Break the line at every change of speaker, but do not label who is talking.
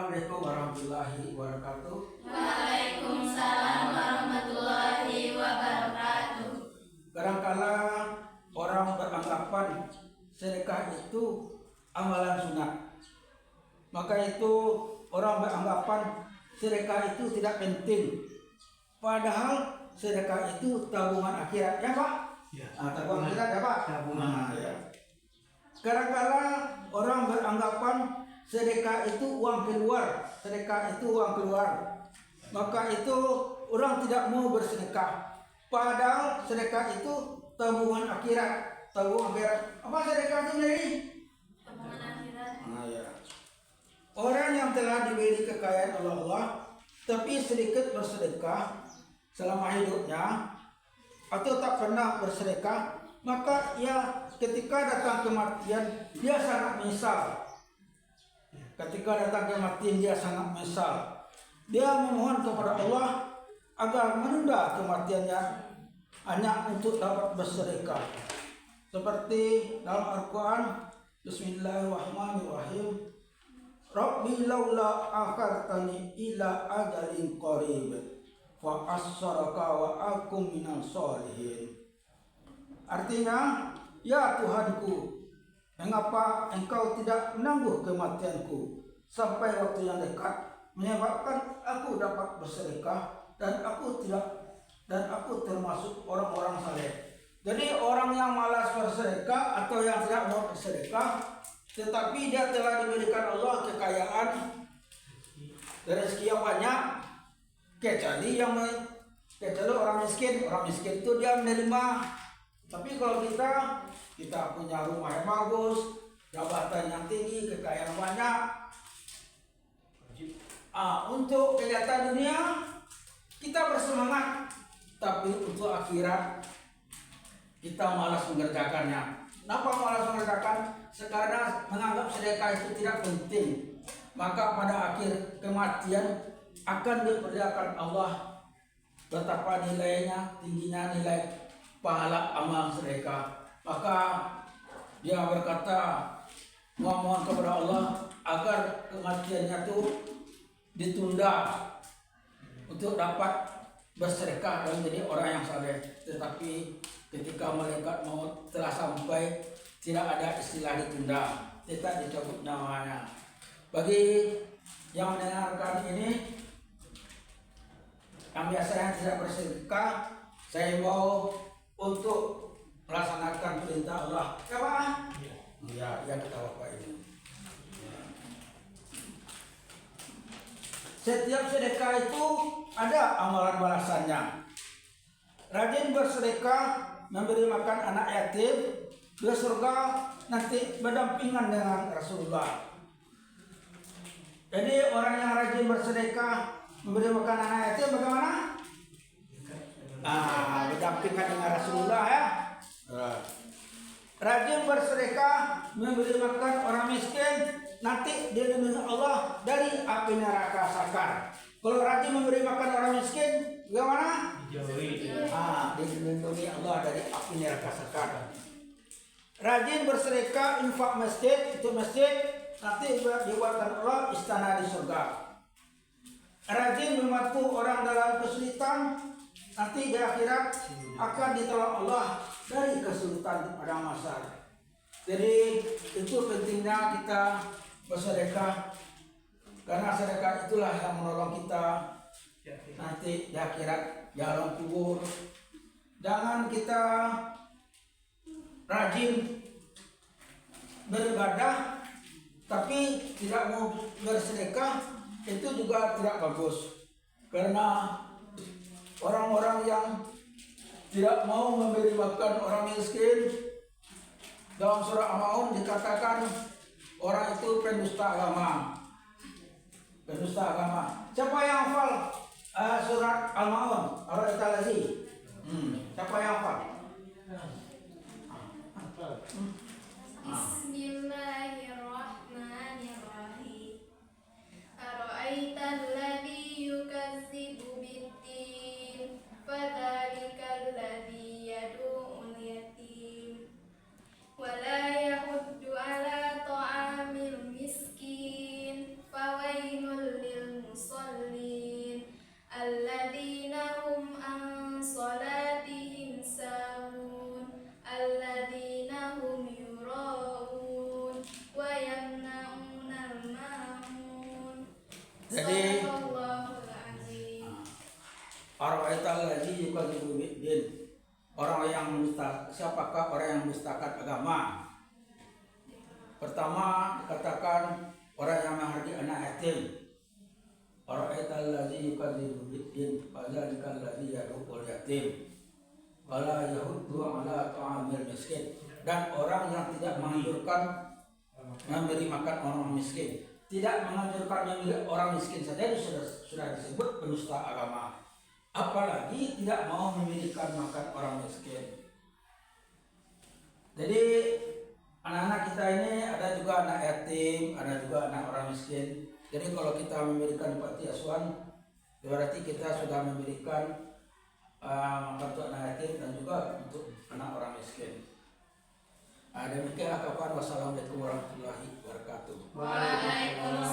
Assalamualaikum warahmatullahi wabarakatuh.
Waalaikumsalam warahmatullahi wabarakatuh.
Kadangkala orang beranggapan sedekah itu amalan sunat. Maka itu orang beranggapan sedekah itu tidak penting. Padahal sedekah itu tabungan akhirat, ya Pak?
Ya.
Tabungan akhirat ya Pak?
Tabungan.
Ya. Kadangkala orang beranggapan sedekah itu uang keluar, sedekah itu uang keluar. Maka itu orang tidak mau bersedekah. Padahal sedekah itu tabungan akhirat, tabungan akhirat. Apa sedekah itu jadi?
Tabungan akhirat.
Ya. Orang yang telah diberi kekayaan oleh Allah, tapi sedikit bersedekah selama hidupnya, atau tak pernah bersedekah, maka ya ketika datang kematian dia sangat menyesal. Ketika datang kematian dia sangat menyesal. Dia memohon kepada Allah agar menunda kematiannya hanya untuk dapat bersedekah. Seperti dalam Al-Quran, Bismillahirrahmanirrahim. Rabbi laula akhartani ila ajalin qarib fa as-saraka wa akum minal sholihin. Artinya, ya Tuhanku, mengapa engkau tidak menangguh kematianku sampai waktu yang dekat, menyebabkan aku dapat bersedekah dan aku termasuk orang-orang saleh. Jadi orang yang malas bersedekah atau yang tidak mau bersedekah, tetapi dia telah diberikan Allah kekayaan dan rezeki yang banyak, kecuali orang miskin. Orang miskin itu dia menerima. Tapi kalau kita punya rumah yang bagus, jabatan yang tinggi, kekayaan banyak, untuk kegiatan dunia kita bersemangat, tapi untuk akhirat kita malas mengerjakannya. Kenapa malas mengerjakan? Karena menganggap sedekah itu tidak penting. Maka pada akhir kematian akan diperlihatkan Allah betapa nilainya, tingginya nilai pahala amal sedekah. Maka dia berkata, memohon kepada Allah agar kematiannya itu ditunda untuk dapat bersedekah dan menjadi orang yang saleh. Tetapi ketika malaikat maut telah sampai, tidak ada istilah ditunda, tidak dicabut nyawanya. Bagi yang mendengarkan ini, yang biasanya tidak bersedekah, saya mau untuk melaksanakan perintah Allah. Ya Pak? Ya, yang kita Bapak ini. Setiap sedekah itu ada amalan balasannya. Rajin bersedekah, memberi makan anak yatim, ke surga nanti berdampingan dengan Rasulullah. Jadi orang yang rajin bersedekah, memberi makan anak yatim bagaimana? Berdampingan dengan Rasulullah ya. Rajin bersedekah, memberi makan orang miskin, nanti dilindungi Allah dari api neraka sakar. Kalau rajin memberi makan orang miskin, bagaimana? Dilindungi Allah dari api neraka sakar. Rajin bersedekah, infak masjid, itu masjid, nanti dibuatkan Allah istana di surga. Rajin membantu orang dalam kesulitan, nanti di akhirat akan ditolong Allah dari kesulitan pada masa. Jadi itu pentingnya kita bersedekah, karena sedekah itulah yang menolong kita nanti di akhirat, di alam kubur. Jangan kita rajin beribadah tapi tidak mau bersedekah, itu juga tidak bagus. Karena orang-orang yang tidak mau memberi makan orang miskin, dalam surah Al-Maun dikatakan orang itu pendusta agama. Pendusta agama. Siapa yang hafal surat Al-Maun? Siapa yang hafal?
Bismillahirrahmanirrahim. Ara'aital ladzi yukadzibu bid-din, fadzalikal ladzi yad'ul yatim wa la yahuddu ala ta'amil miskin, fawailul
Jadi
Shadaqallahul azim.
arwaital ladzi yukadzibu biddin. Orang yang siapakah orang yang mendustakan agama? Pertama dikatakan orang yang menghargai anak yatim. Arwaital ladzi yukadzibu biddin, fadzalikal ladzi yad'ul yatim. Wala yahuddu ala ta'amil miskin. Dan orang yang tidak menganjurkan memberi makan orang miskin. Tidak menganjurkan memberi orang miskin saja itu sudah disebut penista agama. Apalagi tidak mau memberikan makan orang miskin. Jadi anak-anak kita ini ada juga anak yatim, ada juga anak orang miskin. Jadi kalau kita memberikan panti asuhan, berarti kita sudah memberikan makan untuk anak yatim dan juga untuk anak orang miskin. Demikianlah kawan. Wassalamualaikum warahmatullahi wabarakatuh.
Waalaikumsalam